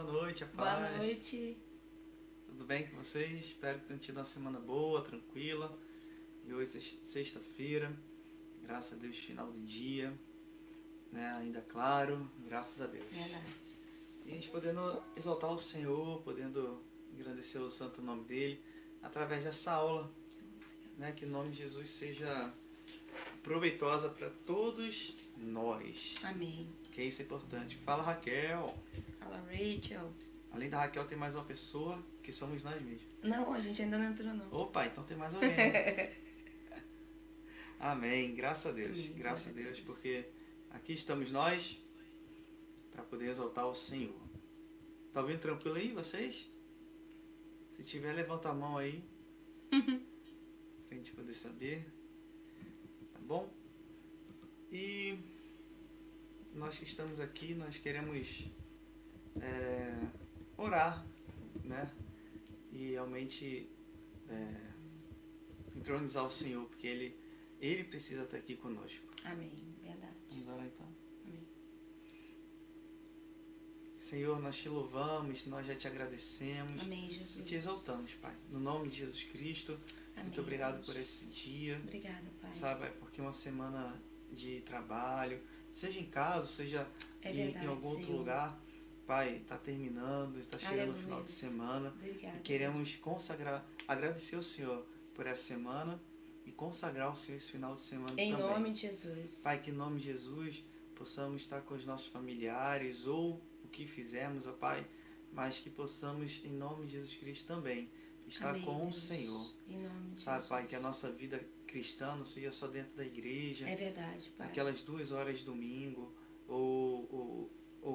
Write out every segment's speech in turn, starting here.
boa noite, a Boa paz. noite. Tudo bem com vocês? Espero que tenham tido uma semana boa, tranquila. E hoje é sexta-feira, graças a Deus, final do dia, né? Ainda claro, graças a Deus. Verdade. E a gente podendo exaltar o Senhor, podendo agradecer o santo nome dele, através dessa aula, né? Que o nome de Jesus seja proveitosa para todos nós. Amém. Que isso é importante. Fala, Raquel. Fala, Rachel. Além da Raquel, tem mais uma pessoa que somos nós mesmos. Não, a gente ainda não entrou, não. Opa, então tem mais alguém, né? Amém, graças a Deus. Amém, Graças a Deus, porque aqui estamos nós para poder exaltar o Senhor. Tá ouvindo tranquilo aí, vocês? Se tiver, levanta a mão aí. Pra gente poder saber. Tá bom? E nós que estamos aqui, nós queremos orar, né? E realmente entronizar o Senhor, porque Ele precisa estar aqui conosco. Amém. Verdade. Vamos orar então. Amém. Senhor, nós te louvamos, nós já te agradecemos. Amém, Jesus. E te exaltamos, Pai. No nome de Jesus Cristo, Amém, muito obrigado Deus. por esse dia. Obrigada, Pai. Sabe, Pai, porque uma semana de trabalho, seja em casa, seja Verdade, em algum outro Senhor. lugar, Pai, está terminando, está chegando o final de semana. Obrigada. E queremos consagrar, agradecer ao Senhor por essa semana e consagrar ao Senhor esse final de semana Em também. nome de Jesus. Pai, que em nome de Jesus possamos estar com os nossos familiares ou o que fizermos, ó Pai, mas que possamos, em nome de Jesus Cristo também, estar Amém, com Deus. o Senhor. Em nome de Sabe, Jesus. Pai, que a nossa vida cristã não seja só dentro da igreja, É verdade, Pai. aquelas 2 horas de domingo ou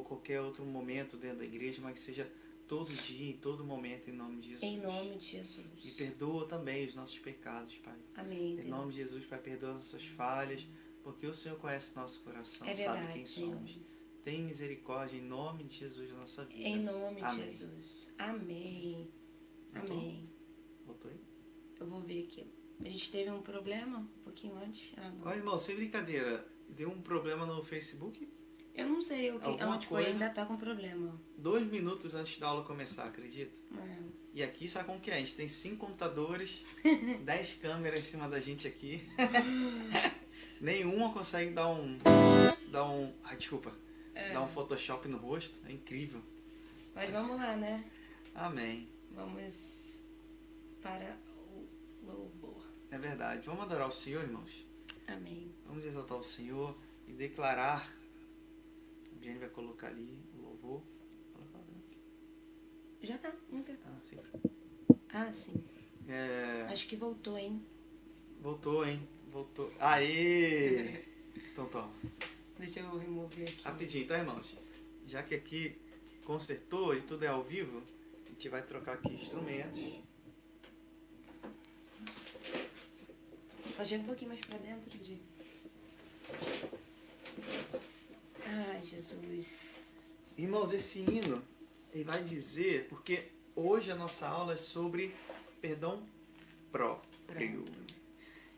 qualquer outro momento dentro da igreja, mas que seja todo dia, em todo momento, em nome de Jesus. Em nome de Jesus. E perdoa também os nossos pecados, Pai. Amém, Em Deus. nome de Jesus, Pai, perdoa as nossas falhas, porque o Senhor conhece o nosso coração, É sabe verdade, quem Senhor. somos. Tem misericórdia em nome de Jesus na nossa vida. Em nome de Amém. Jesus. Amém. Voltou? Amém. Voltou aí? Eu vou ver aqui. A gente teve um problema um pouquinho antes. Ah, não. Olha, irmão, sem brincadeira, deu um problema no Facebook? Eu não sei o que, Alguma onde foi, coisa? ainda tá com problema. 2 minutos antes da aula começar, acredita? É. E aqui, sabe como que é? A gente tem 5 computadores, 10 câmeras em cima da gente aqui. Nenhuma consegue dar um desculpa. Dar um Photoshop no rosto. É incrível. Mas vamos lá, né? Amém. Vamos para o louvor. É verdade. Vamos adorar o Senhor, irmãos. Amém. Vamos exaltar o Senhor e declarar. A Jenny vai colocar ali o louvor. Já tá, música. Ah, sim. Ah, sim. Acho que voltou, hein? Voltou, hein? Voltou. Aê! Então toma. Deixa eu remover aqui. Rapidinho, tá, irmãos? Já que aqui consertou e tudo é ao vivo, a gente vai trocar aqui instrumentos. Só chega um pouquinho mais pra dentro de... Ai, Jesus. Irmãos, esse hino, ele vai dizer, porque hoje a nossa aula é sobre perdão próprio.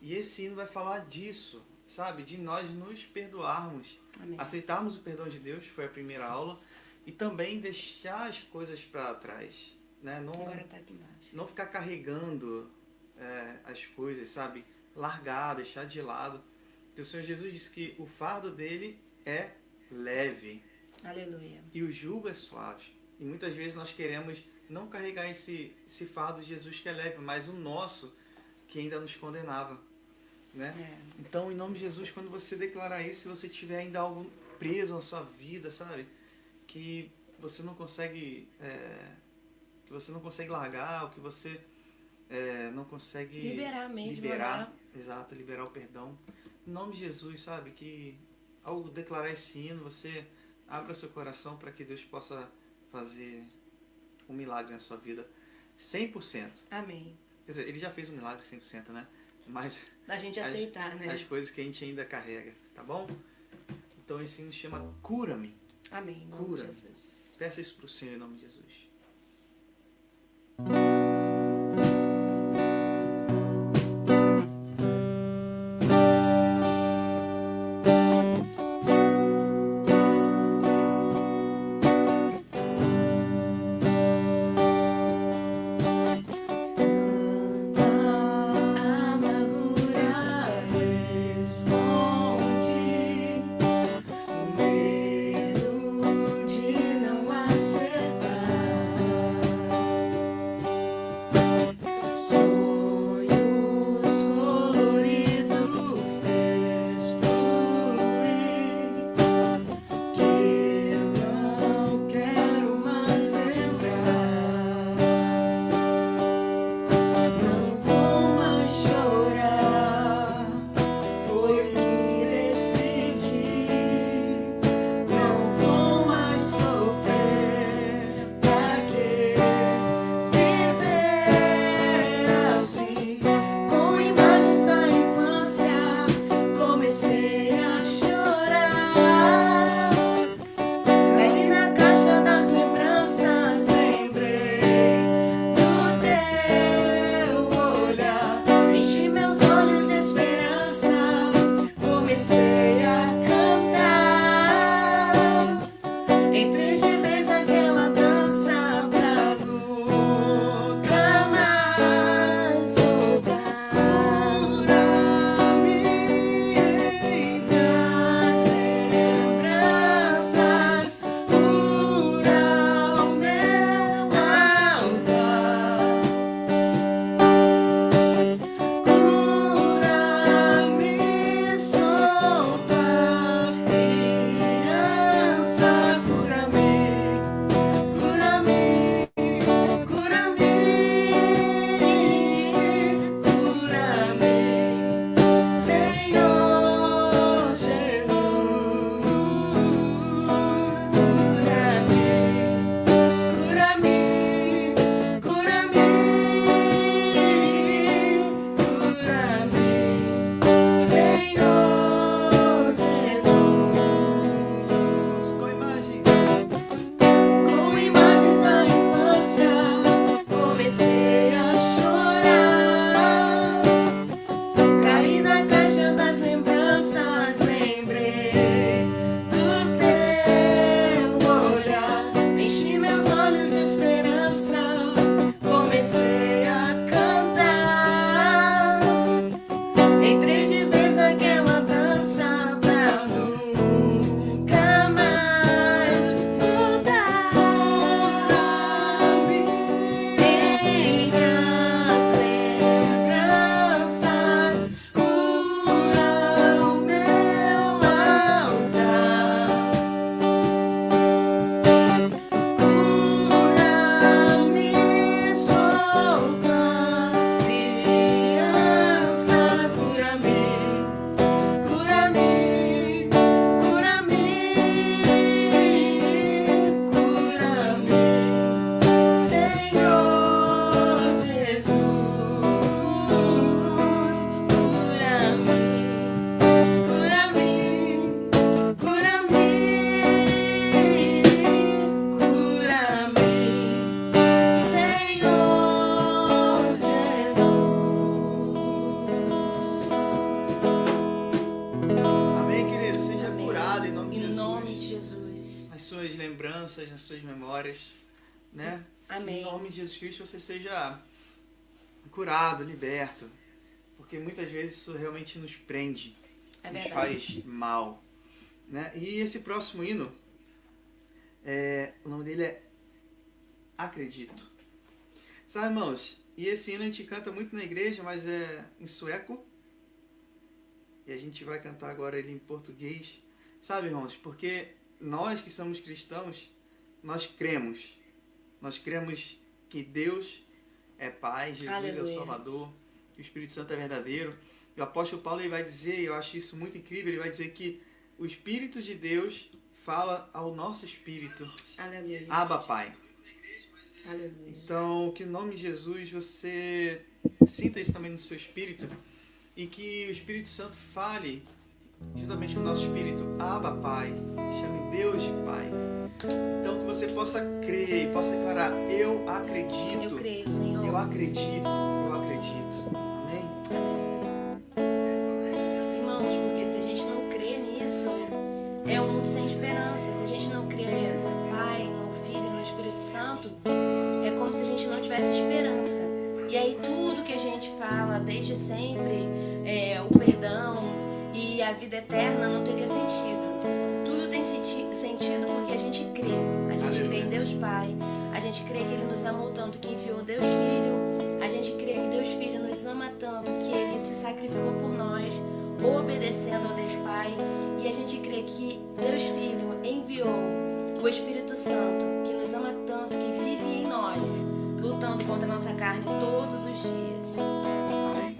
E esse hino vai falar disso, sabe? De nós nos perdoarmos. Amém. Aceitarmos o perdão de Deus, foi a primeira aula, e também deixar as coisas para trás, né? Agora tá aqui embaixo. Não ficar carregando as coisas, sabe? Largar, deixar de lado. Porque o Senhor Jesus disse que o fardo dele é leve Aleluia. e o jugo é suave. E muitas vezes nós queremos não carregar esse fardo de Jesus que é leve, mas o nosso que ainda nos condenava, né? É. Então, em nome de Jesus, quando você declarar isso, se você tiver ainda algo preso na sua vida, sabe? Que você não consegue largar, ou que você não consegue Liberar mesmo, liberar, né? exato, liberar o perdão. Em nome de Jesus, sabe? Que ao declarar esse hino, você abra seu coração para que Deus possa fazer um milagre na sua vida 100%. Amém. Quer dizer, ele já fez um milagre 100%, né? Mas Da gente aceitar, né? as coisas que a gente ainda carrega, tá bom? Então esse hino se chama Cura-me. Amém. Em nome Cura. de Jesus. Peça isso pro Senhor em nome de Jesus. vitórias, né? Amém. Que em nome de Jesus Cristo você seja curado, liberto, porque muitas vezes isso realmente nos prende, nos faz mal, né? E esse próximo hino, o nome dele é Acredito. Sabe, irmãos, e esse hino a gente canta muito na igreja, mas é em sueco, e a gente vai cantar agora ele em português. Sabe, irmãos, porque nós que somos cristãos, nós cremos que Deus é Pai, Jesus Aleluia. é o Salvador, que o Espírito Santo é verdadeiro. E o apóstolo Paulo ele vai dizer, eu acho isso muito incrível, ele vai dizer que o Espírito de Deus fala ao nosso espírito. Aleluia. Abba, Pai. Aleluia. Então, que em nome de Jesus você sinta isso também no seu espírito e que o Espírito Santo fale juntamente com o nosso espírito, Abba, Pai, chame Deus de Pai. Então que você possa crer e possa declarar, eu acredito. Eu creio, Senhor. Eu acredito, eu acredito. Amém? Irmãos, porque se a gente não crê nisso, é um mundo sem esperança. Se a gente não crê no Pai, no Filho e no Espírito Santo, é como se a gente não tivesse esperança. E aí tudo que a gente fala desde sempre, o perdão e a vida eterna não teria sentido. Tudo tem sentido porque a gente crê. A gente crê em Deus Pai. A gente crê que Ele nos amou tanto que enviou Deus Filho. A gente crê que Deus Filho nos ama tanto que Ele se sacrificou por nós, obedecendo ao Deus Pai. E a gente crê que Deus Filho enviou o Espírito Santo, que nos ama tanto, que vive em nós, lutando contra a nossa carne todos os dias. Amém.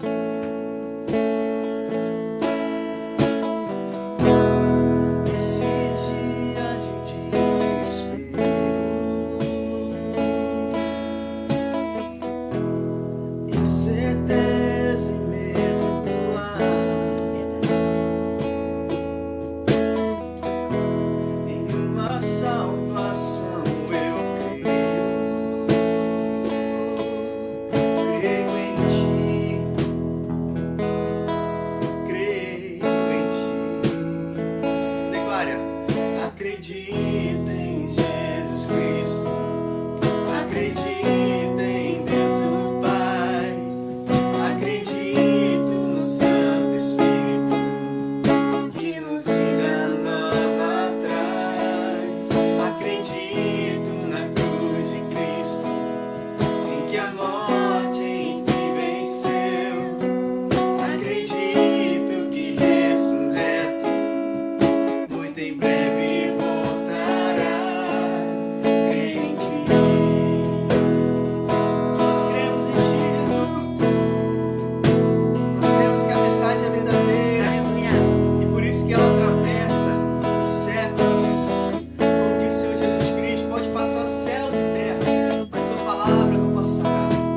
Palavra não passará.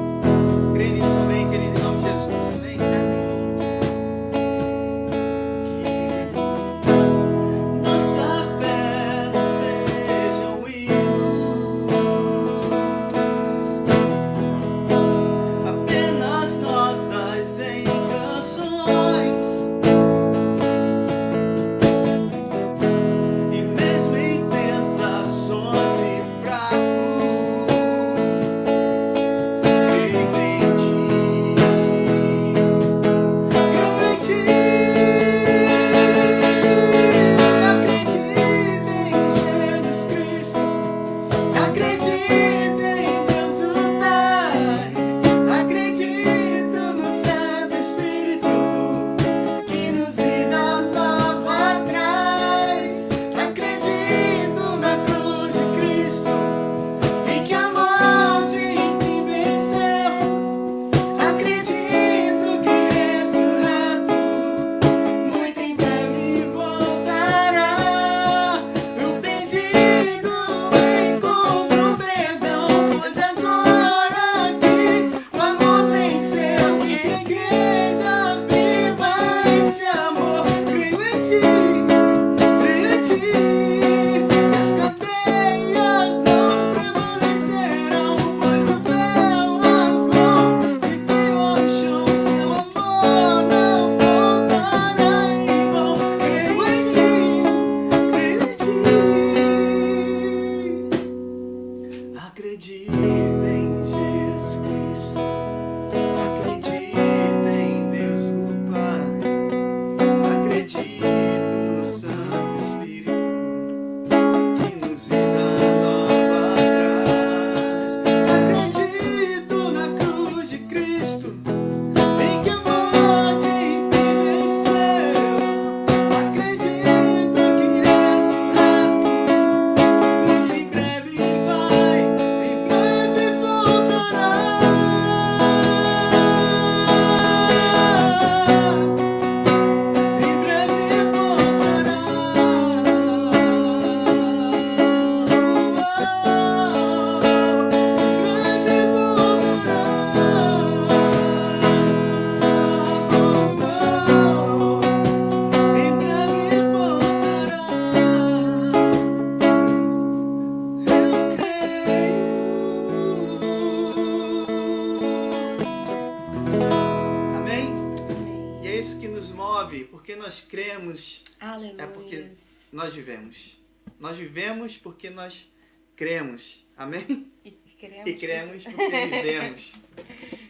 9, porque nós cremos, Aleluia. é porque nós vivemos. Nós vivemos porque nós cremos. Amém? E cremos. E cremos porque vivemos.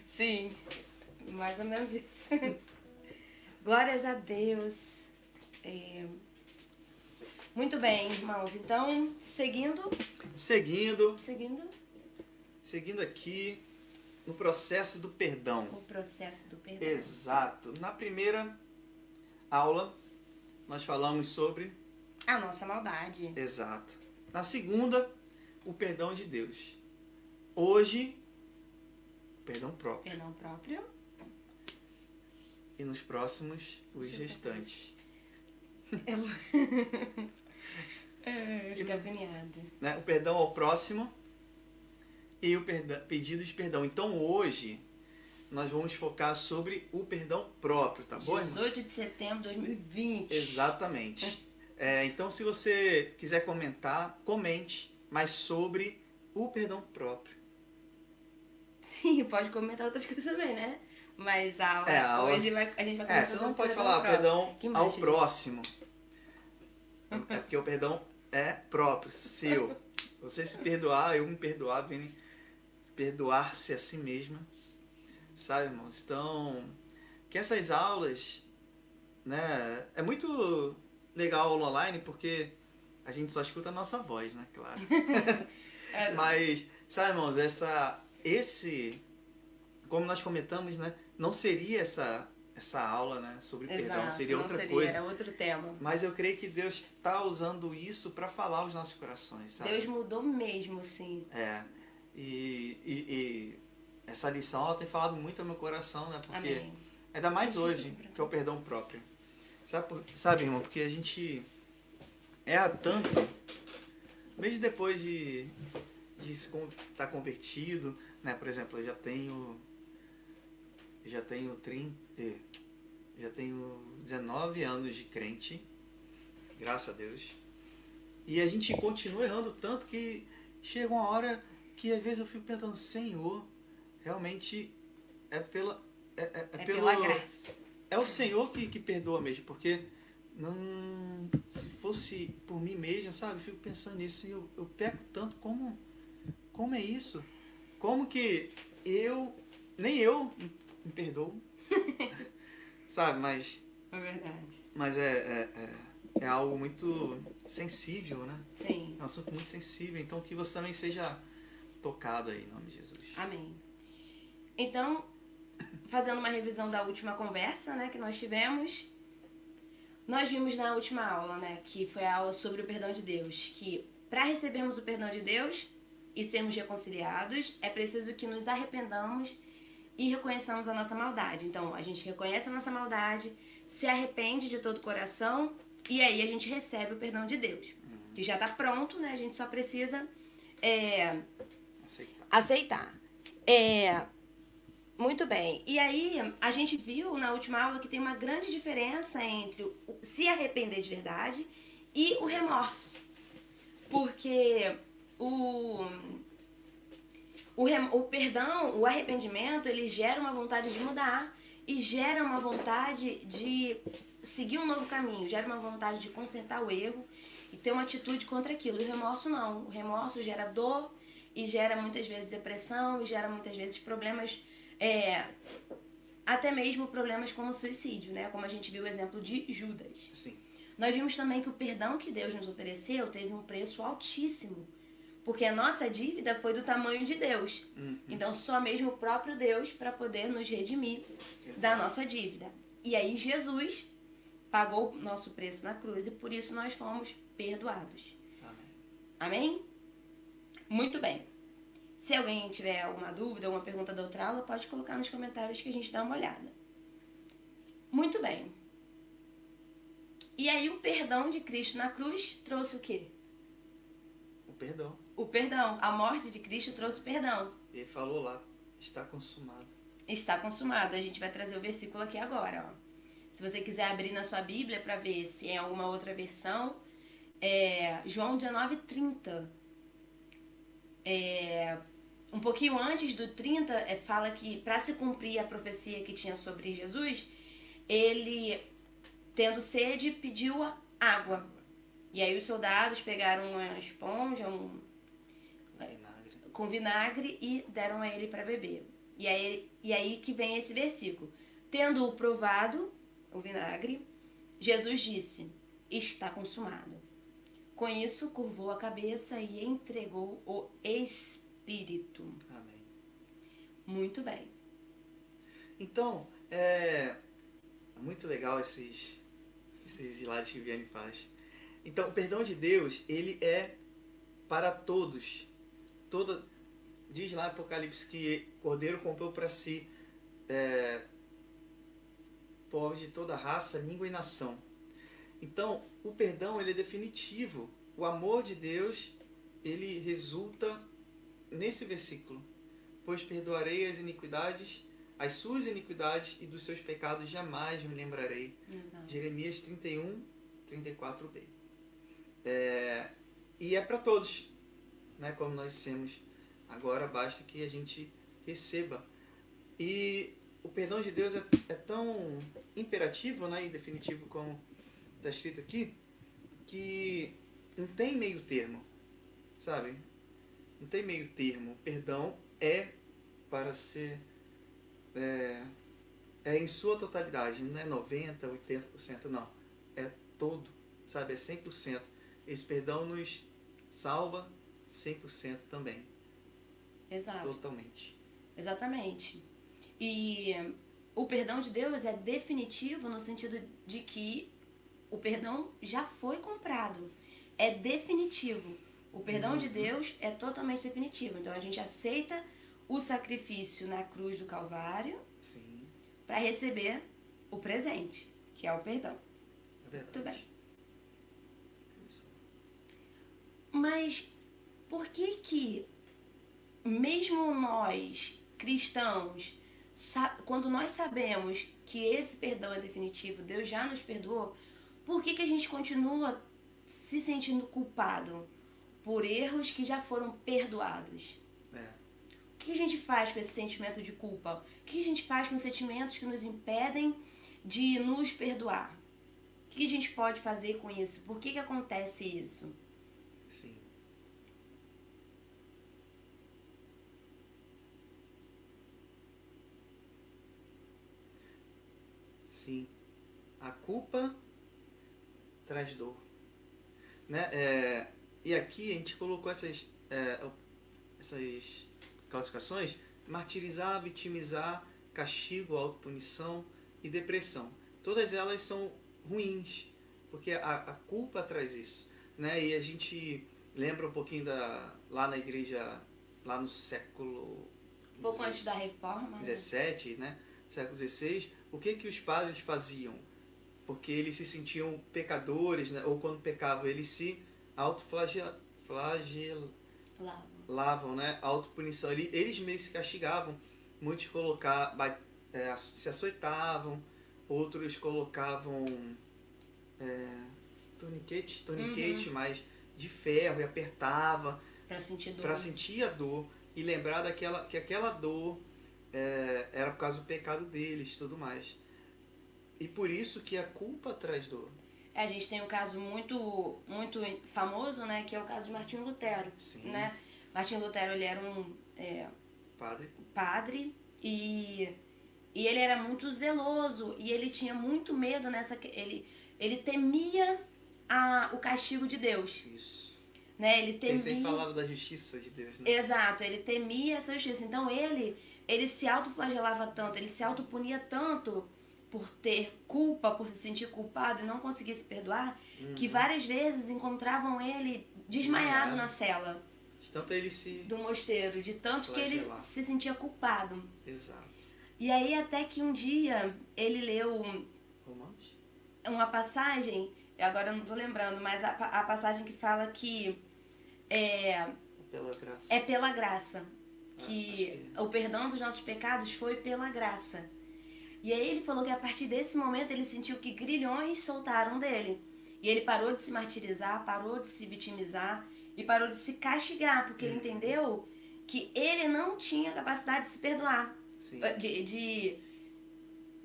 Sim, mais ou menos isso. Glórias a Deus. Muito bem, irmãos. Então, seguindo aqui no processo do perdão. o processo do perdão. Exato. Na primeira aula, nós falamos sobre... A nossa maldade. Exato. Na segunda, o perdão de Deus. Hoje, perdão próprio. Perdão próprio. E nos próximos, os restantes. Fica agoniado. Né? O perdão ao próximo e o pedido de perdão. Então, hoje, nós vamos focar sobre o perdão próprio, tá bom, irmão? 18 de setembro de 2020. Exatamente. Então, se você quiser comentar, comente, mas sobre o perdão próprio. Sim, pode comentar outras coisas também, né? Mas a aula, hoje a gente vai começar. Você não pode falar perdão ao próximo. É porque o perdão é próprio, seu. Você se perdoar, eu me perdoar, vem perdoar-se a si mesma. Sabe, irmãos? Então, que essas aulas, né? É muito legal a aula online porque a gente só escuta a nossa voz, né? Claro. Mas, sabe, irmãos, como nós comentamos, né? Não seria essa aula, né, sobre perdão, seria outra coisa. Era outro tema. Mas eu creio que Deus está usando isso para falar aos nossos corações, sabe? Deus mudou mesmo, sim. E essa lição, ela tem falado muito ao meu coração, né? Porque Amém. ainda mais hoje, que é o perdão próprio. Sabe, irmão, porque a gente erra tanto, mesmo depois de estar convertido, né? Por exemplo, eu já tenho 19 anos de crente, graças a Deus. E a gente continua errando tanto que chega uma hora que às vezes eu fico pensando, Senhor, realmente é pela graça. É o Senhor que perdoa mesmo, porque se fosse por mim mesmo, sabe? Eu fico pensando nisso, eu peco tanto, como é isso? Como que nem eu me perdoo, sabe? Mas É verdade. Mas é algo muito sensível, né? Sim. É um assunto muito sensível, então que você também seja tocado aí, em nome de Jesus. Amém. Então, fazendo uma revisão da última conversa, né, que nós tivemos, nós vimos na última aula, né, que foi a aula sobre o perdão de Deus, que para recebermos o perdão de Deus e sermos reconciliados, é preciso que nos arrependamos e reconheçamos a nossa maldade. Então, a gente reconhece a nossa maldade, se arrepende de todo o coração e aí a gente recebe o perdão de Deus. Que já está pronto, né? A gente só precisa aceitar. Muito bem. E aí, a gente viu na última aula que tem uma grande diferença entre o se arrepender de verdade e o remorso. Porque o perdão, o arrependimento, ele gera uma vontade de mudar e gera uma vontade de seguir um novo caminho, gera uma vontade de consertar o erro e ter uma atitude contra aquilo. E o remorso não. O remorso gera dor e gera muitas vezes depressão e gera muitas vezes problemas, até mesmo problemas como suicídio, né? Como a gente viu o exemplo de Judas. Sim. Nós vimos também que o perdão que Deus nos ofereceu teve um preço altíssimo. Porque a nossa dívida foi do tamanho de Deus. Então, só mesmo o próprio Deus para poder nos redimir da nossa dívida. E aí, Jesus pagou o nosso preço na cruz e por isso nós fomos perdoados. Amém? Muito bem. Se alguém tiver alguma dúvida, alguma pergunta da outra aula, pode colocar nos comentários que a gente dá uma olhada. Muito bem. E aí, o perdão de Cristo na cruz trouxe o quê? O perdão. O perdão. A morte de Cristo trouxe o perdão. Ele falou lá, está consumado. Está consumado. A gente vai trazer o versículo aqui agora, ó. Se você quiser abrir na sua Bíblia para ver se é alguma outra versão, João 19:30. Um pouquinho antes do 30, fala que para se cumprir a profecia que tinha sobre Jesus, ele tendo sede, pediu água. E aí os soldados pegaram uma esponja com vinagre e deram a ele para beber. E aí que vem esse versículo. Tendo-o provado, o vinagre, Jesus disse, está consumado. Com isso, curvou a cabeça e entregou o Espírito. Amém. Muito bem. Então, é muito legal esses slides que Vianney faz. Então, o perdão de Deus, ele é para todos. Diz lá em Apocalipse que o Cordeiro comprou para si povos de toda raça, língua e nação. Então, o perdão, ele é definitivo. O amor de Deus, ele resulta nesse versículo. Pois perdoarei as suas iniquidades e dos seus pecados jamais me lembrarei. Exato. Jeremias 31, 34b. E é para todos, né, como nós dissemos. Agora basta que a gente receba. E o perdão de Deus é tão imperativo, né, e definitivo como está escrito aqui, que não tem meio termo, sabe? Não tem meio termo. O perdão é para ser... É em sua totalidade, não é 90%, 80%, não. É todo, sabe? É 100%. Esse perdão nos salva 100% também. Exato. Totalmente. Exatamente. E o perdão de Deus é definitivo no sentido de que o perdão já foi comprado. É definitivo. O perdão de Deus é totalmente definitivo. Então a gente aceita o sacrifício na cruz do Calvário para receber o presente, que é o perdão. É verdade. Muito bem. Mas por que mesmo nós, cristãos, quando nós sabemos que esse perdão é definitivo, Deus já nos perdoou, por que a gente continua se sentindo culpado por erros que já foram perdoados? O que a gente faz com esse sentimento de culpa? O que a gente faz com os sentimentos que nos impedem de nos perdoar? O que a gente pode fazer com isso? Por que acontece isso? Sim. Sim. A culpa traz dor. Né? E aqui a gente colocou essas classificações: martirizar, vitimizar, castigo, autopunição e depressão. Todas elas são ruins, porque a culpa traz isso. Né? E a gente lembra um pouquinho lá na igreja, lá no século... Um pouco antes da reforma. 17, né? Século XVI, o que os padres faziam? Porque eles se sentiam pecadores, né? Ou quando pecavam, eles se autoflagelavam, né? Autopunição. Eles mesmo se castigavam. Muitos se açoitavam, outros colocavam toniquete, mas de ferro, e apertava para sentir a dor e lembrar que aquela dor era por causa do pecado deles, tudo mais. E por isso que a culpa traz dor. A gente tem um caso muito, muito famoso, né, que é o caso de Martinho Lutero. Sim. Né? Martinho Lutero, ele era um padre e ele era muito zeloso e ele tinha muito medo ele temia o castigo de Deus. Isso. Né? Ele temia... Ele sempre falava da justiça de Deus, né? Exato, ele temia essa justiça. Então ele se autoflagelava tanto, ele se autopunia tanto por ter culpa, por se sentir culpado e não conseguir se perdoar, que várias vezes encontravam ele desmaiado na cela tanto ele do mosteiro, de tanto que ele se sentia culpado. Exato. E aí até que um dia ele leu uma passagem, agora eu não estou lembrando, mas a passagem que fala que é pela graça. Que o perdão dos nossos pecados foi pela graça. E aí ele falou que a partir desse momento ele sentiu que grilhões soltaram dele. E ele parou de se martirizar, parou de se vitimizar e parou de se castigar, porque ele entendeu que ele não tinha capacidade de se perdoar,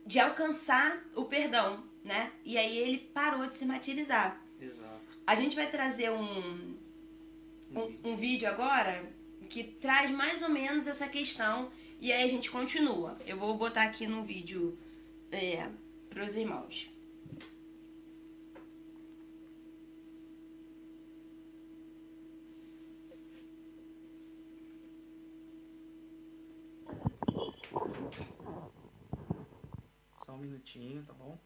de alcançar o perdão. né? E aí ele parou de se martirizar. Exato. A gente vai trazer um vídeo agora que traz mais ou menos essa questão e aí a gente continua. Eu vou botar aqui no vídeo para os irmãos. Só um minutinho, tá bom?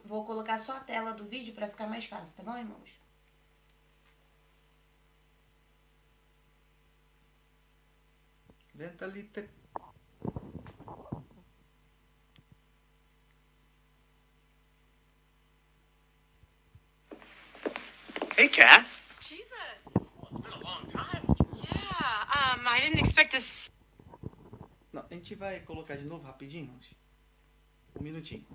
Vou colocar só a tela do vídeo para ficar mais fácil, tá bom, irmãos? Ventalita. Hey, Kat. Jesus. Well, it's been a long time. Yeah, I didn't expect to... Não, a gente vai colocar de novo rapidinho, irmãos. Um minutinho.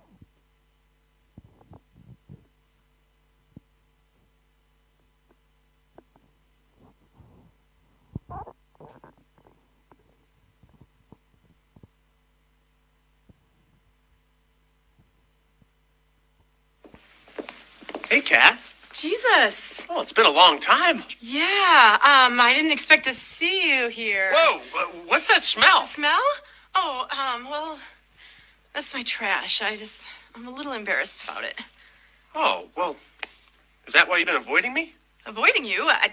Hey, Kat. Jesus. Well, it's been a long time. Yeah, I didn't expect to see you here. Whoa, what's that smell? Smell? Oh, well, that's my trash. I'm a little embarrassed about it. Oh, well, is that why you've been avoiding me? Avoiding you? I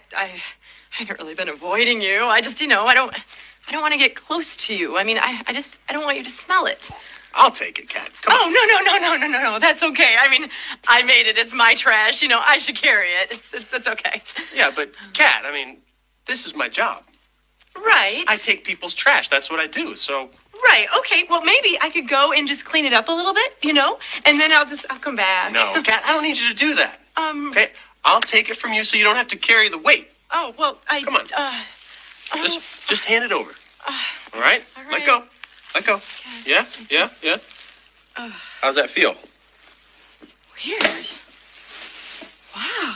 haven't really been avoiding you. I just, I don't want to get close to you. I mean, I don't want you to smell it. I'll take it, Kat. Come on. Oh, no. That's okay. I mean, I made it. It's my trash. I should carry it. It's okay. Yeah, but Kat, I mean, this is my job. Right. I take people's trash. That's what I do. So, Right. Okay. Well, maybe I could go and just clean it up a little bit, and then I'll come back. no, Kat, I don't need you to do that. Okay. Okay? I'll take it from you so you don't have to carry the weight. Oh, well, Come on. Just hand it over. All right? all Let right. go. Let go. Yes, Yeah? Ugh. How's that feel? Weird. Wow.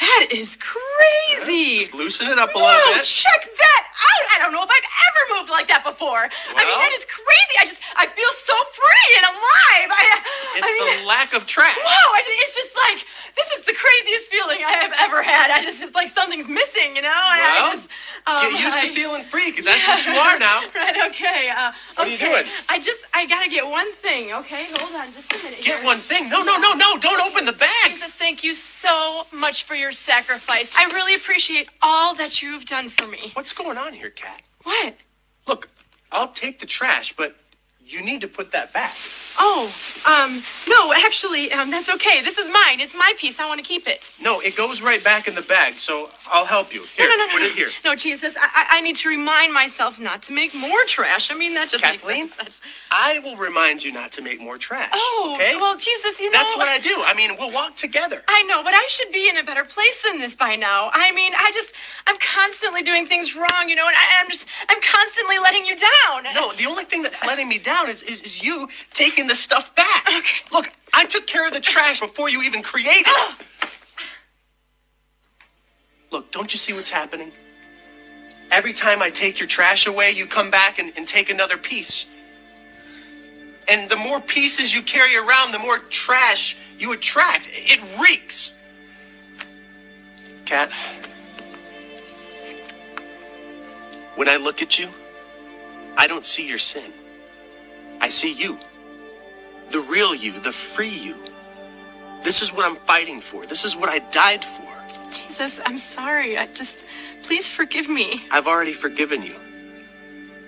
That is crazy. Just loosen it up a Whoa, little bit. check that out. I don't know if I've ever moved like that before. I mean, Well- that is crazy. I feel so free and alive. It's the lack of trash. Whoa, it's just like, this is the craziest feeling I have ever had. It's like something's missing, Well, Get used to I- feeling free, because that's what you are now. Right, okay. What are you okay. doing? I gotta get one thing, okay? Hold on just a minute Get here. one thing. No, don't open the bag. Jesus, thank you so much for your sacrifice. I really appreciate all that you've done for me. What's going on here, Kat? What? Look, I'll take the trash, but you need to put that back. Oh, no, actually, that's okay. This is mine. It's my piece. I want to keep it. No, it goes right back in the bag, so I'll help you. Here, no, put it here. No, Jesus, I need to remind myself not to make more trash. I mean, that just Kathleen? makes sense. I will remind you not to make more trash. Oh, okay? well, Jesus, That's what I do. I mean, we'll walk together. I know, but I should be in a better place than this by now. I mean, I'm constantly doing things wrong, and I'm constantly letting you down. No, the only thing that's letting me down is you taking the stuff back. Okay. Look, I took care of the trash before you even created it. Look, don't you see what's happening? Every time I take your trash away, you come back and take another piece. And the more pieces you carry around, the more trash you attract. It reeks. Kat, when I look at you, I don't see your sin. I see you. The real you, the free you. This is what I'm fighting for. This is what I died for. Jesus, I'm sorry. Please forgive me. I've already forgiven you.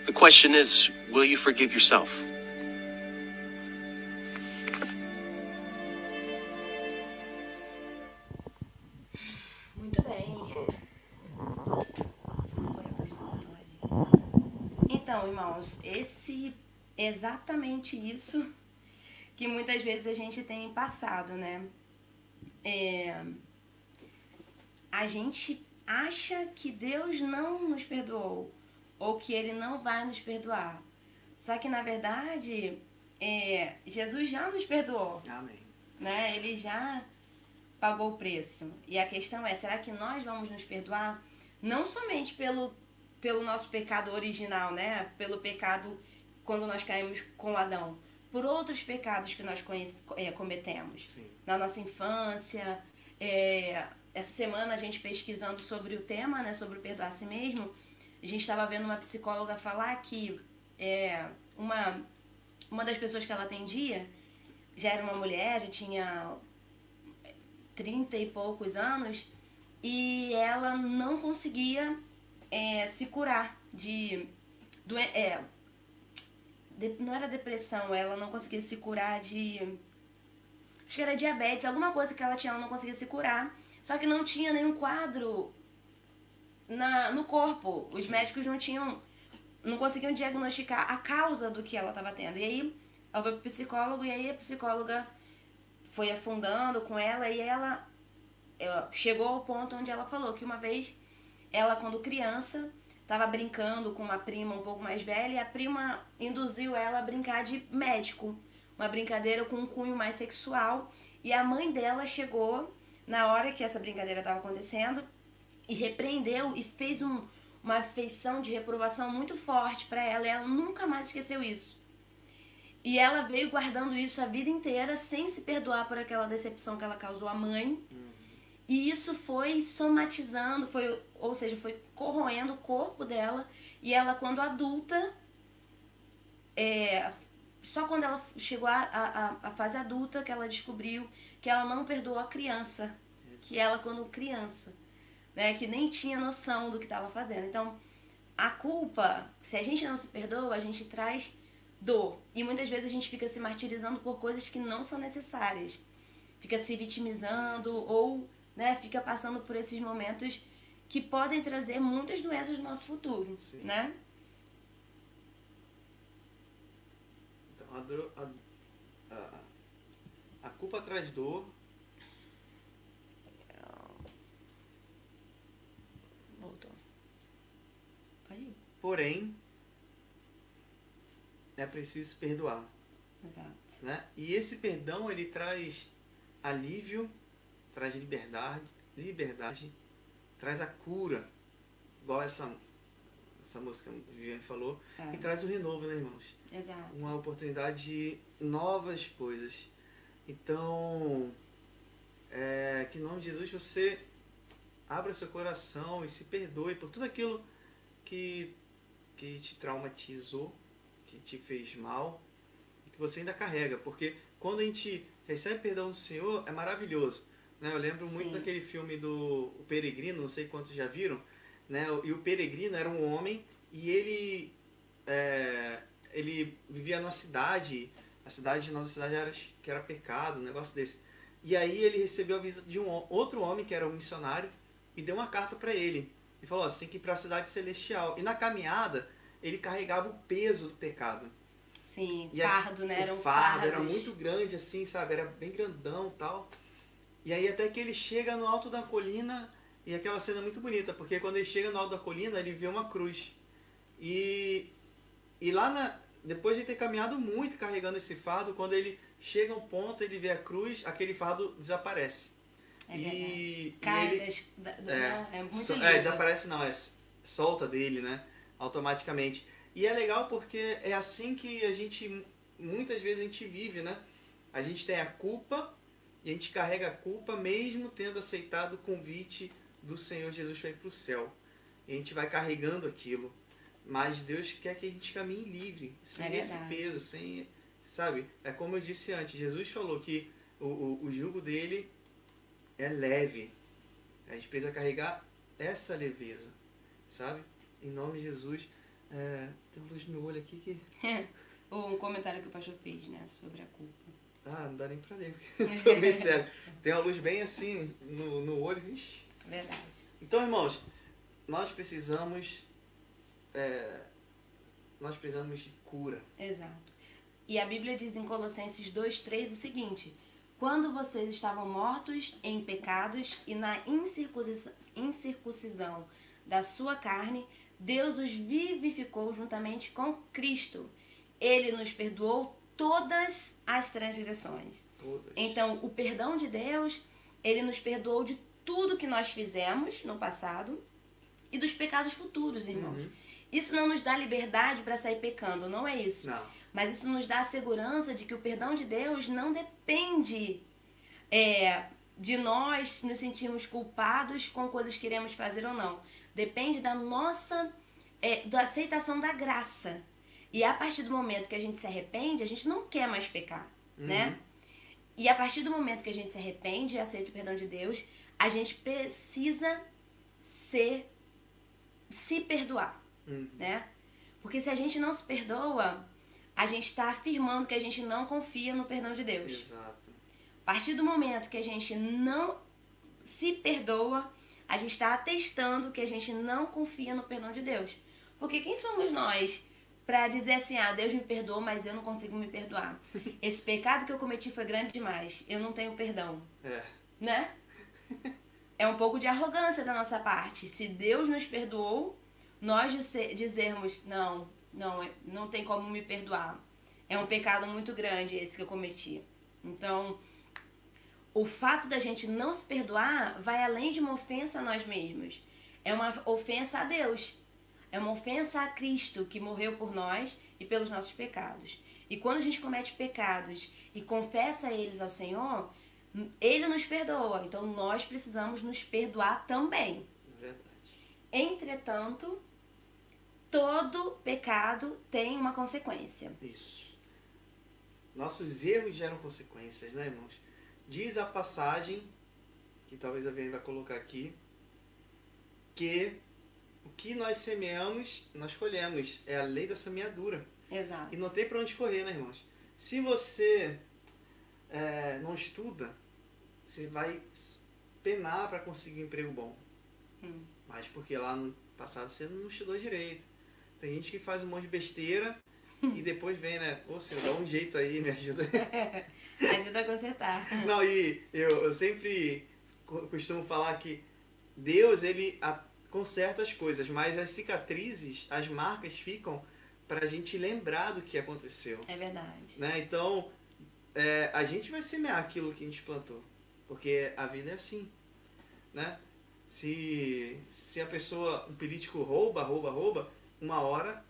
The question is, will you forgive yourself? Muito bem. Então, irmãos, exatamente isso que muitas vezes a gente tem passado, né? A gente acha que Deus não nos perdoou ou que Ele não vai nos perdoar. Só que, na verdade, Jesus já nos perdoou, Amém. né? Ele já pagou o preço. E a questão é, será que nós vamos nos perdoar? Não somente pelo nosso pecado original, né? Pelo pecado quando nós caímos com Adão. por outros pecados que nós cometemos. Sim. Na nossa infância. Essa semana a gente pesquisando sobre o tema, né, sobre o perdoar a si mesmo, a gente estava vendo uma psicóloga falar que uma das pessoas que ela atendia já era uma mulher, já tinha 30 e poucos anos, e ela não conseguia se curar não era depressão, ela não conseguia se curar de... Acho que era diabetes, alguma coisa que ela tinha, ela não conseguia se curar. Só que não tinha nenhum quadro no corpo. Os médicos não conseguiam diagnosticar a causa do que ela estava tendo. E aí, ela foi pro psicólogo, e aí a psicóloga foi afundando com ela, e ela chegou ao ponto onde ela falou que uma vez, ela, quando criança, estava brincando com uma prima um pouco mais velha, e a prima induziu ela a brincar de médico. Uma brincadeira com um cunho mais sexual. E a mãe dela chegou na hora que essa brincadeira estava acontecendo e repreendeu e fez uma afeição de reprovação muito forte para ela. E ela nunca mais esqueceu isso. E ela veio guardando isso a vida inteira sem se perdoar por aquela decepção que ela causou à mãe. E isso foi somatizando, ou seja, foi corroendo o corpo dela. E ela, quando adulta, só quando ela chegou à fase adulta que ela descobriu que ela não perdoou a criança. Que ela, quando criança, né, que nem tinha noção do que estava fazendo. Então, a culpa, se a gente não se perdoa, a gente traz dor. E muitas vezes a gente fica se martirizando por coisas que não são necessárias. Fica se vitimizando ou, né, fica passando por esses momentos que podem trazer muitas doenças no nosso futuro. Sim. Né? Então, a culpa traz dor. Voltou. Pode ir. Porém, é preciso perdoar. Exato. Né? E esse perdão, ele traz alívio, traz liberdade, traz a cura, igual essa música que a Viviane falou, e traz o renovo, né, irmãos? Exato. Uma oportunidade de novas coisas. Então, que em nome de Jesus você abra seu coração e se perdoe por tudo aquilo que te traumatizou, que te fez mal, que você ainda carrega. Porque quando a gente recebe perdão do Senhor, é maravilhoso. Né? Eu lembro muito daquele filme do O Peregrino, não sei quantos já viram. Né? E o Peregrino era um homem e ele vivia numa cidade, a nova cidade era pecado, um negócio desse. E aí ele recebeu a visita de outro homem, que era um missionário, e deu uma carta para ele. E falou, você tem que ir para a cidade celestial. E na caminhada, ele carregava o peso do pecado. Sim, fardo, né? Era o fardo era muito grande, assim, sabe? Era bem grandão e tal. E aí até que ele chega no alto da colina, e aquela cena é muito bonita, porque quando ele chega no alto da colina, ele vê uma cruz. E lá, depois de ter caminhado muito carregando esse fardo, quando ele chega a um ponto, ele vê a cruz, aquele fardo desaparece. É muito lindo. Desaparece não, solta dele, né? Automaticamente. E é legal porque é assim que muitas vezes a gente vive, né? A gente tem a culpa e a gente carrega a culpa mesmo tendo aceitado o convite do Senhor Jesus para ir para o céu. E a gente vai carregando aquilo. Mas Deus quer que a gente caminhe livre, sem esse peso, sem, sabe? É como eu disse antes, Jesus falou que o jugo dele é leve. A gente precisa carregar essa leveza, sabe? Em nome de Jesus. Tem uma luz no meu olho aqui que... Um comentário que o pastor fez, né? Sobre a culpa. Não dá nem pra ler. Tô bem sério. Tem uma luz bem assim no olho. Ixi. Verdade. Então, irmãos, nós precisamos de cura. Exato. E a Bíblia diz em Colossenses 2:3 o seguinte: quando vocês estavam mortos em pecados e na incircuncisão da sua carne, Deus os vivificou juntamente com Cristo. Ele nos perdoou todas as transgressões. Todas. Então, o perdão de Deus, ele nos perdoou de tudo que nós fizemos no passado e dos pecados futuros, irmãos. Isso não nos dá liberdade para sair pecando, não é isso. Não. Mas isso nos dá a segurança de que o perdão de Deus não depende de nós nos sentirmos culpados com coisas que iremos fazer ou não. Depende da nossa da aceitação da graça. E a partir do momento que a gente se arrepende, a gente não quer mais pecar, né? E a partir do momento que a gente se arrepende e aceita o perdão de Deus, a gente precisa se perdoar, né? Porque se a gente não se perdoa, a gente está afirmando que a gente não confia no perdão de Deus. Exato. A partir do momento que a gente não se perdoa, a gente está atestando que a gente não confia no perdão de Deus. Porque quem somos nós para dizer assim, Deus me perdoou, mas eu não consigo me perdoar. Esse pecado que eu cometi foi grande demais, eu não tenho perdão. Né? É um pouco de arrogância da nossa parte. Se Deus nos perdoou, nós dizermos, não tem como me perdoar. É um pecado muito grande esse que eu cometi. Então, o fato da gente não se perdoar vai além de uma ofensa a nós mesmos. É uma ofensa a Deus. É uma ofensa a Cristo, que morreu por nós e pelos nossos pecados. E quando a gente comete pecados e confessa eles ao Senhor, Ele nos perdoa. Então, nós precisamos nos perdoar também. Verdade. Entretanto, todo pecado tem uma consequência. Isso. Nossos erros geram consequências, né, irmãos? Diz a passagem, que talvez a Vianney vai colocar aqui, que o que nós semeamos, nós colhemos. É a lei da semeadura. Exato. E não tem para onde correr, né, irmãos? Se você não estuda, você vai penar para conseguir um emprego bom. Mas porque lá no passado você não estudou direito. Tem gente que faz um monte de besteira e depois vem, né? Pô, Senhor, dá um jeito aí, me ajuda. Ajuda a consertar. Não, e eu sempre costumo falar que Deus, ele conserta as coisas, mas as cicatrizes, as marcas ficam para a gente lembrar do que aconteceu. É verdade. Né? Então, a gente vai semear aquilo que a gente plantou, porque a vida é assim, né? Se a pessoa, um político rouba, uma hora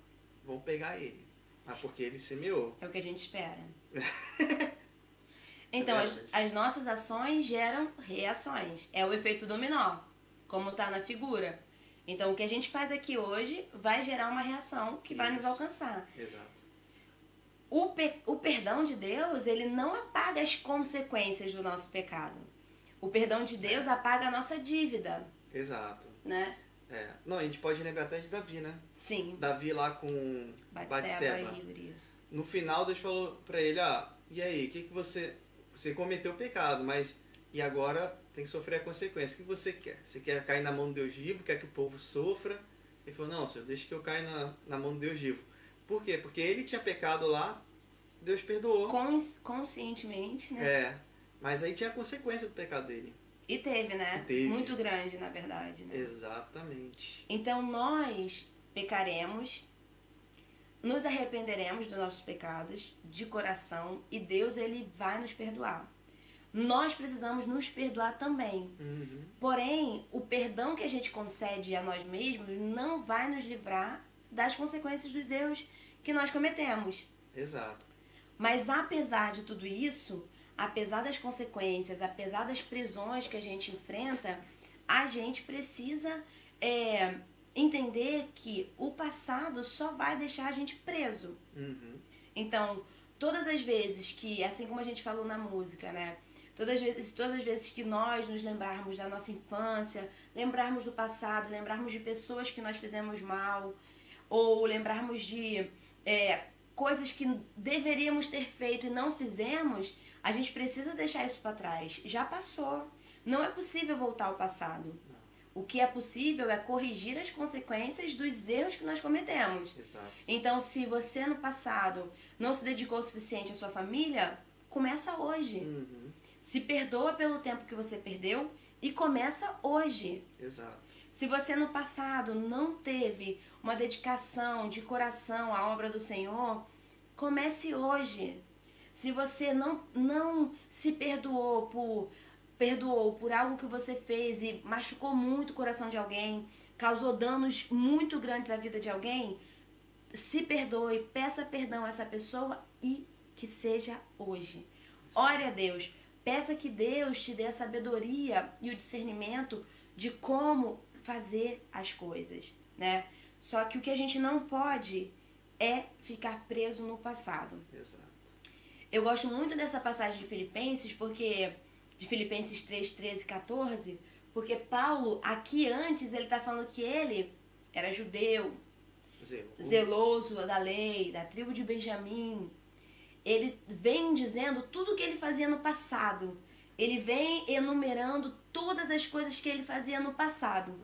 vão pegar ele, mas porque ele semeou. É o que a gente espera. Então, as nossas ações geram reações. É o efeito dominó, como está na figura. Então, o que a gente faz aqui hoje vai gerar uma reação que vai nos alcançar. Exato. O perdão de Deus, ele não apaga as consequências do nosso pecado. O perdão de Deus apaga a nossa dívida. Exato. Né? Não, a gente pode lembrar até de Davi, né? Sim. Davi lá com Batseba. No final, Deus falou pra ele, e aí, o que você cometeu o pecado, mas e agora tem que sofrer a consequência. O que você quer? Você quer cair na mão de Deus vivo? Quer que o povo sofra? Ele falou, não, Senhor, deixa que eu caia na mão de Deus vivo. Por quê? Porque ele tinha pecado lá, Deus perdoou. Conscientemente, né? Mas aí tinha a consequência do pecado dele. E teve, né? Teve. Muito grande, na verdade. Né? Exatamente. Então nós pecaremos, nos arrependeremos dos nossos pecados de coração e Deus, ele vai nos perdoar. Nós precisamos nos perdoar também. Porém, o perdão que a gente concede a nós mesmos não vai nos livrar das consequências dos erros que nós cometemos. Exato. Mas apesar de tudo isso, apesar das consequências, apesar das prisões que a gente enfrenta, a gente precisa entender que o passado só vai deixar a gente preso. Então, todas as vezes que, assim como a gente falou na música, né? Todas as vezes que nós nos lembrarmos da nossa infância, lembrarmos do passado, lembrarmos de pessoas que nós fizemos mal, ou lembrarmos de coisas que deveríamos ter feito e não fizemos, a gente precisa deixar isso para trás. Já passou. Não é possível voltar ao passado. O que é possível é corrigir as consequências dos erros que nós cometemos. Exato. Então, se você no passado não se dedicou o suficiente à sua família, começa hoje. Se perdoa pelo tempo que você perdeu e começa hoje. Exato. Se você no passado não teve uma dedicação de coração à obra do Senhor, comece hoje. Se você não se perdoou por algo que você fez e machucou muito o coração de alguém, causou danos muito grandes à vida de alguém, se perdoe, peça perdão a essa pessoa e que seja hoje. Ore a Deus, peça que Deus te dê a sabedoria e o discernimento de como fazer as coisas, né? Só que o que a gente não pode é ficar preso no passado. Exato. Eu gosto muito dessa passagem de Filipenses, porque de Filipenses 3, 13 e 14, porque Paulo, aqui antes, ele está falando que ele era judeu, zeloso da lei, da tribo de Benjamim. Ele vem dizendo tudo o que ele fazia no passado. Ele vem enumerando todas as coisas que ele fazia no passado.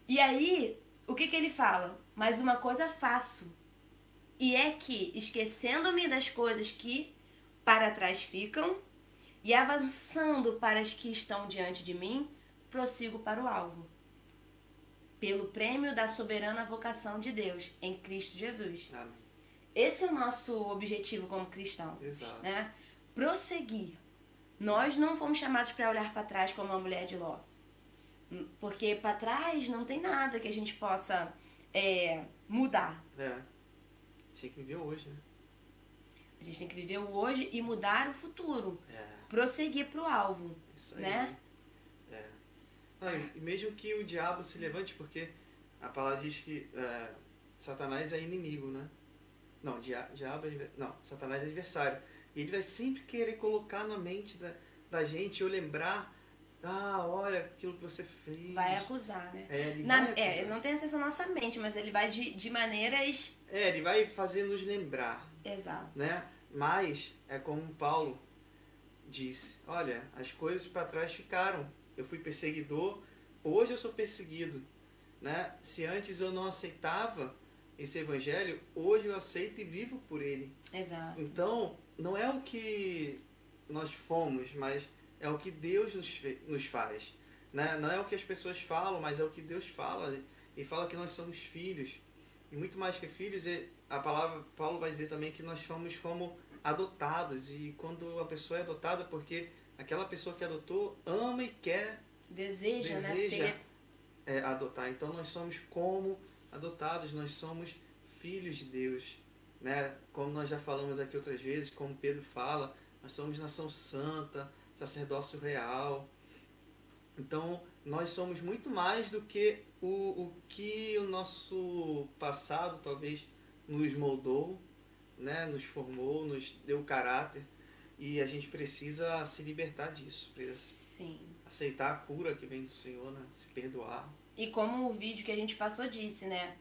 E aí, o que ele fala? Mas uma coisa faço. E é que, esquecendo-me das coisas que para trás ficam e avançando para as que estão diante de mim, prossigo para o alvo. Pelo prêmio da soberana vocação de Deus em Cristo Jesus. Amém. Esse é o nosso objetivo como cristão. Exato. Né? Prosseguir. Nós não fomos chamados para olhar para trás como a mulher de Ló. Porque para trás não tem nada que a gente possa mudar. Tem que viver hoje, né? A gente tem que viver o hoje e mudar o futuro. É. Prosseguir para o alvo. Isso aí. Né? Não, e mesmo que o diabo se levante, porque a palavra diz que Satanás é inimigo, né? Não, diabo não, Satanás é adversário. E ele vai sempre querer colocar na mente da gente, ou lembrar, olha aquilo que você fez. Vai acusar, né? Ele vai acusar. Ele não tem acesso à nossa mente, mas ele vai de maneiras... ele vai fazer nos lembrar. Exato. Né? Mas, é como Paulo disse, olha, as coisas para trás ficaram. Eu fui perseguidor, hoje eu sou perseguido. Né? Se antes eu não aceitava esse evangelho, hoje eu aceito e vivo por ele. Exato. Então, não é o que nós fomos, mas é o que Deus nos faz. Né? Não é o que as pessoas falam, mas é o que Deus fala. E fala que nós somos filhos. E muito mais que filhos, a palavra Paulo vai dizer também que nós somos como adotados. E quando a pessoa é adotada, porque aquela pessoa que adotou ama e quer, deseja né, ter... adotar. Então nós somos como adotados, nós somos filhos de Deus. Né? Como nós já falamos aqui outras vezes, como Pedro fala, nós somos nação santa, sacerdócio real. Então nós somos muito mais do que o que o nosso passado talvez nos moldou, né? Nos formou, nos deu caráter. E a gente precisa se libertar disso, precisa Sim. aceitar a cura que vem do Senhor, né? Se perdoar. E como o vídeo que a gente passou disse, né?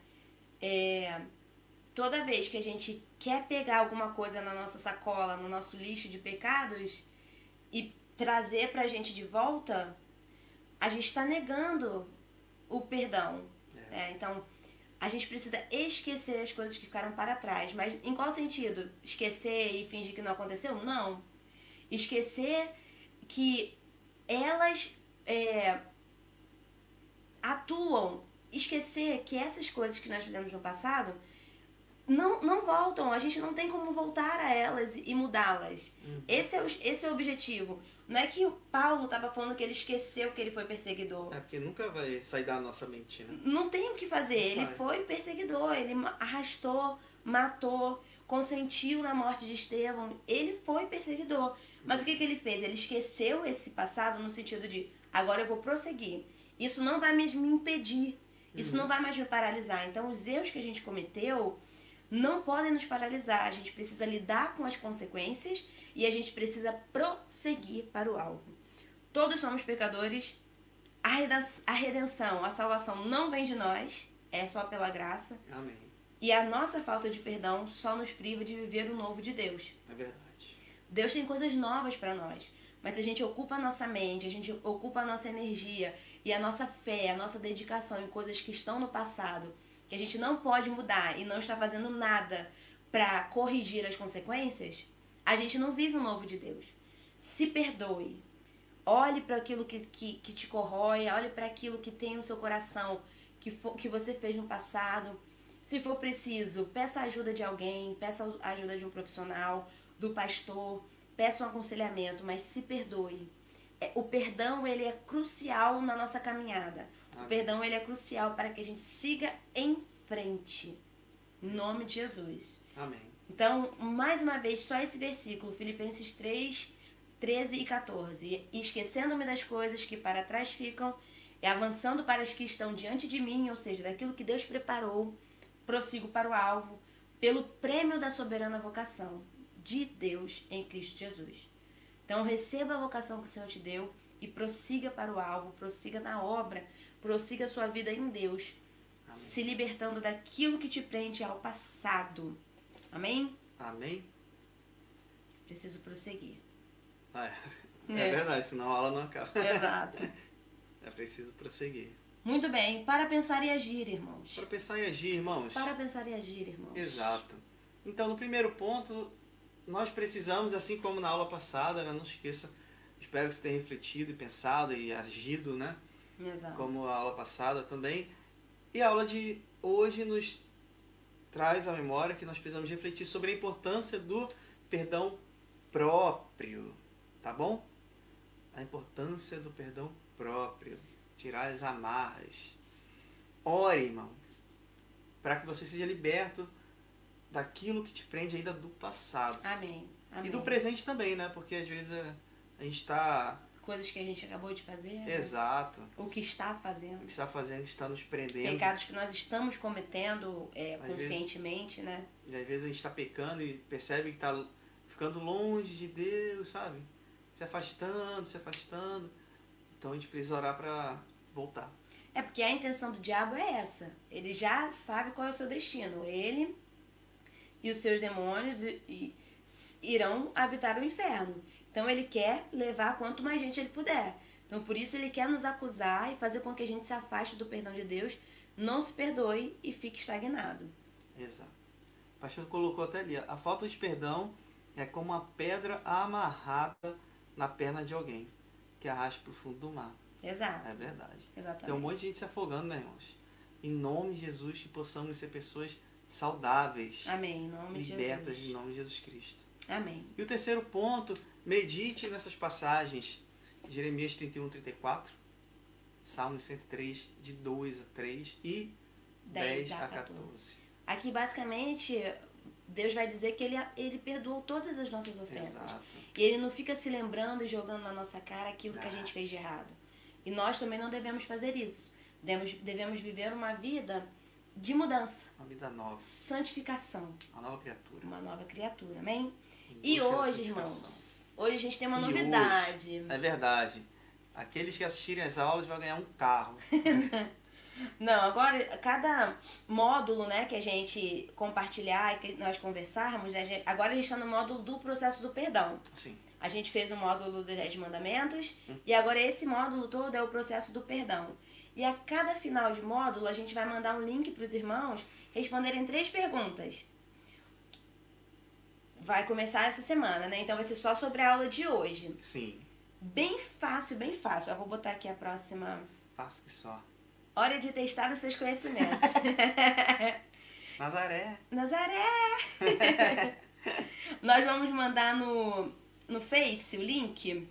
Toda vez que a gente quer pegar alguma coisa na nossa sacola, no nosso lixo de pecados e trazer pra gente de volta, a gente está negando o perdão. Então, a gente precisa esquecer as coisas que ficaram para trás. Mas em qual sentido? Esquecer e fingir que não aconteceu? Não. Esquecer que elas atuam. Esquecer que essas coisas que nós fizemos no passado não voltam. A gente não tem como voltar a elas e mudá-las. Esse é o objetivo. Não é que o Paulo estava falando que ele esqueceu que ele foi perseguidor. Porque nunca vai sair da nossa mente, né? Não tem o que fazer. Ele foi perseguidor. Ele arrastou, matou, consentiu na morte de Estevão. Ele foi perseguidor. Mas o que ele fez? Ele esqueceu esse passado no sentido de agora eu vou prosseguir. Isso não vai mais me impedir. Isso não vai mais me paralisar. Então os erros que a gente cometeu não podem nos paralisar. A gente precisa lidar com as consequências e a gente precisa prosseguir para o alvo. Todos somos pecadores. A redenção, a salvação não vem de nós, é só pela graça. Amém. E a nossa falta de perdão só nos priva de viver o novo de Deus. É verdade. Deus tem coisas novas para nós. Mas se a gente ocupa a nossa mente, a gente ocupa a nossa energia e a nossa fé, a nossa dedicação em coisas que estão no passado, que a gente não pode mudar e não está fazendo nada para corrigir as consequências, a gente não vive o novo de Deus. Se perdoe. Olhe para aquilo que te corrói, olhe para aquilo que tem no seu coração, que você fez no passado. Se for preciso, peça a ajuda de alguém, peça a ajuda de um profissional, do pastor, peça um aconselhamento, mas se perdoe. O perdão, ele é crucial na nossa caminhada. O perdão, ele é crucial para que a gente siga em frente. Em nome de Jesus. Amém. Então, mais uma vez, só esse versículo, Filipenses 3, 13 e 14. E esquecendo-me das coisas que para trás ficam e avançando para as que estão diante de mim, ou seja, daquilo que Deus preparou, prossigo para o alvo, pelo prêmio da soberana vocação de Deus em Cristo Jesus. Então, receba a vocação que o Senhor te deu e prossiga para o alvo, prossiga na obra, prossiga a sua vida em Deus, Amém. se libertando daquilo que te prende ao passado. Amém? Amém. Preciso prosseguir. É verdade, senão a aula não acaba. Exato. É preciso prosseguir. Muito bem. Para pensar e agir, irmãos. Para pensar e agir, irmãos. Para pensar e agir, irmãos. Exato. Então, no primeiro ponto, nós precisamos, assim como na aula passada, né, não esqueça, espero que você tenha refletido e pensado e agido, né? Exato. Como a aula passada também. E a aula de hoje nos traz à memória que nós precisamos refletir sobre a importância do perdão próprio, tá bom? A importância do perdão próprio, tirar as amarras. Ore, irmão, para que você seja liberto daquilo que te prende ainda do passado. Amém. Amém. E do presente também, né? Porque às vezes a gente está... Coisas que a gente acabou de fazer. Né? Exato. O que está O fazendo. que está fazendo, que está nos prendendo. Pecados que nós estamos cometendo Às conscientemente, né? E às vezes a gente está pecando e percebe que está ficando longe de Deus, sabe? Se afastando, se afastando. Então a gente precisa orar para voltar. É porque a intenção do diabo é essa. Ele já sabe qual é o seu destino. Ele e os seus demônios irão habitar o inferno. Então ele quer levar quanto mais gente ele puder. Então por isso ele quer nos acusar e fazer com que a gente se afaste do perdão de Deus, não se perdoe e fique estagnado. Exato. O pastor colocou até ali, a falta de perdão é como uma pedra amarrada na perna de alguém, que arrasta para o fundo do mar. Exato. É verdade. Exatamente. Tem um monte de gente se afogando, né, irmãos? Em nome de Jesus, que possamos ser pessoas saudáveis, Amém. Em nome de libertas Jesus. em nome de Jesus Cristo. Amém. E o terceiro ponto, medite nessas passagens, Jeremias 31, 34, Salmos 103, de 2 a 3 e 10 a 14. Aqui, basicamente, Deus vai dizer que ele perdoou todas as nossas ofensas. Exato. E ele não fica se lembrando e jogando na nossa cara aquilo que a gente fez de errado. E nós também não devemos fazer isso. Devemos viver uma vida de mudança, Uma vida nova, santificação, uma nova criatura. uma nova criatura, amém? Em E busca da hoje, santificação. irmãos, hoje a gente tem uma E novidade. hoje, é verdade. Aqueles que assistirem as aulas vão ganhar um carro. Não, agora, cada módulo, né, que a gente compartilhar e que nós conversarmos, né, agora a gente está no módulo do processo do perdão. Sim. A gente fez o módulo dos 10 mandamentos e agora esse módulo todo é o processo do perdão. E a cada final de módulo a gente vai mandar um link para os irmãos responderem 3 perguntas. Vai começar essa semana, né? Então vai ser só sobre a aula de hoje. Sim. Bem fácil, bem fácil. Eu vou botar aqui a próxima. Faço que só. Hora de testar os seus conhecimentos. Nazaré. Nazaré! Nós vamos mandar no Face o link.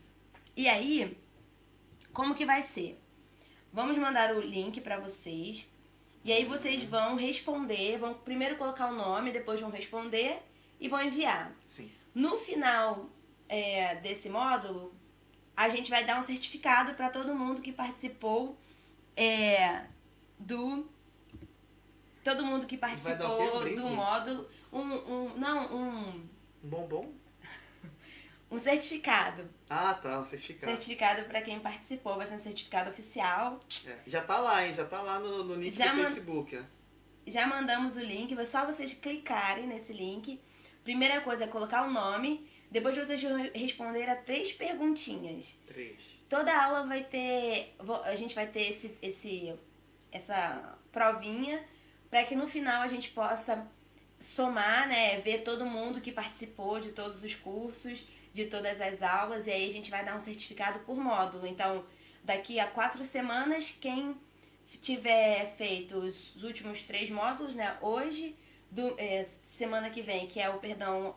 E aí, como que vai ser? Vamos mandar o link para vocês. E aí vocês vão responder. Vão primeiro colocar o nome, depois vão responder e vão enviar. Sim. No final desse módulo, a gente vai dar um certificado para todo mundo que participou todo mundo que Vai dar o quê? Um participou brinde? do módulo. Um Um bombom? certificado. Ah, tá. Um certificado. Certificado para quem participou. Vai ser um certificado oficial. É, já tá lá, hein? Já tá lá no link Já do Facebook. Ó. Já mandamos o link. É só vocês clicarem nesse link. Primeira coisa é colocar o nome. Depois vocês vão responder a 3 perguntinhas. 3. Toda aula vai ter... A gente vai ter essa provinha para que no final a gente possa somar, né? Ver todo mundo que participou de todos os cursos, de todas as aulas. E aí a gente vai dar um certificado por módulo. Então, daqui a 4 semanas, quem tiver feito os últimos 3 módulos, né? Hoje, semana que vem, que é o perdão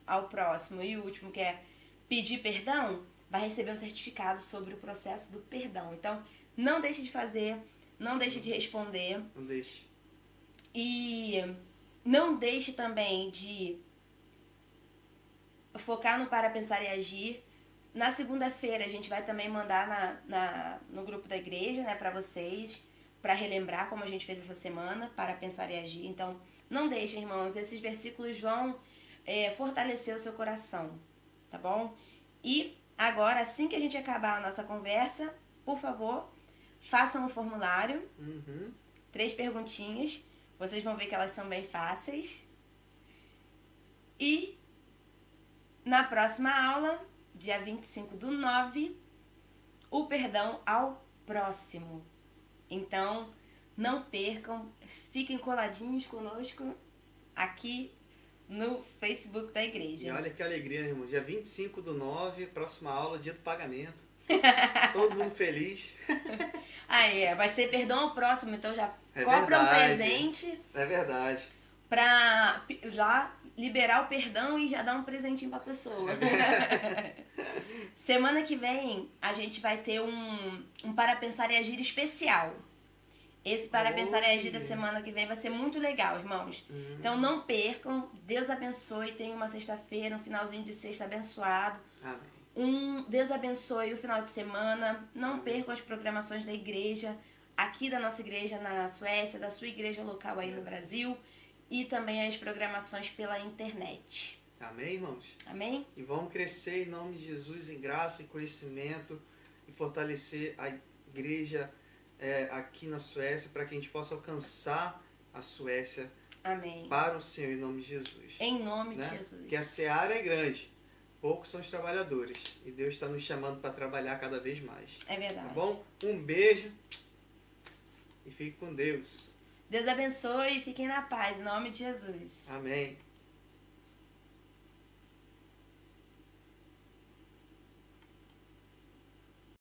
ao próximo, e o último, que é pedir perdão, vai receber um certificado sobre o processo do perdão. Então, Não deixe de fazer, não deixe de responder. Não deixe. E não deixe também de focar no Para Pensar e Agir. Na segunda-feira a gente vai também mandar no grupo da igreja, né, para vocês, para relembrar como a gente fez essa semana, Para Pensar e Agir. Então, não deixem, irmãos, esses versículos vão fortalecer o seu coração, tá bom? E agora, assim que a gente acabar a nossa conversa, por favor, façam um formulário, 3 perguntinhas, vocês vão ver que elas são bem fáceis. E na próxima aula, dia 25/9, o perdão ao próximo. Então, não percam, fiquem coladinhos conosco aqui no Facebook da igreja. E olha que alegria, irmão. Dia 25/9, próxima aula, dia do pagamento. Todo mundo feliz. Vai ser perdão ao próximo, então já É compra um verdade. presente É verdade. pra já liberar o perdão e já dar um presentinho pra pessoa. Semana que vem a gente vai ter um Para Pensar e Agir especial. Esse Para Pensar e Agir da semana que vem vai ser muito legal, irmãos. Então não percam. Deus abençoe. Tenha uma sexta-feira, um finalzinho de sexta abençoado. Amém. Deus abençoe o final de semana. Não percam as programações da igreja, aqui da nossa igreja na Suécia, da sua igreja local aí no Brasil, e também as programações pela internet. Amém, irmãos? Amém? E vamos crescer em nome de Jesus em graça e conhecimento e fortalecer a igreja aqui na Suécia para que a gente possa alcançar a Suécia. Amém. Para o Senhor em nome de Jesus. Em nome né? de Jesus. Porque a seara é grande, poucos são os trabalhadores e Deus está nos chamando para trabalhar cada vez mais. É verdade. Tá bom? Um beijo e fique com Deus. Deus abençoe e fiquem na paz, em nome de Jesus. Amém.